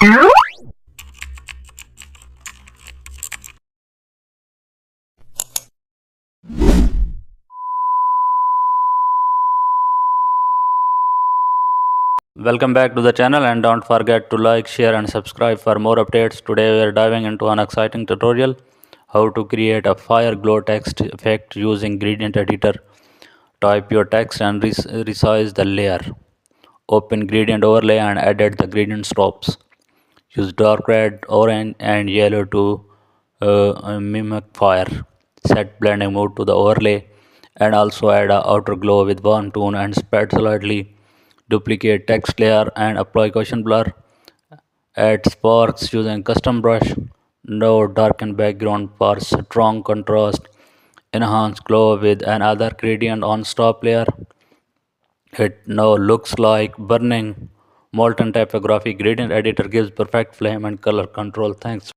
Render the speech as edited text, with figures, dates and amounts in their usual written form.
Welcome back to the channel, and don't forget to like, share and subscribe for more updates. Today we are diving into an exciting tutorial how to create a fire glow text effect using gradient editor. Type your text and resize the layer. Open gradient overlay and edit the gradient strokes. Use dark red, orange and yellow to mimic fire. Set blending mode to the overlay and also add a outer glow with warm tone and spread slightly. Duplicate text layer and apply cushion blur. Add sparks using custom brush. Now darken background for strong contrast. Enhance glow with another gradient on top layer. It now looks like burning molten typography. Gradient editor gives perfect flame and color control. Thanks.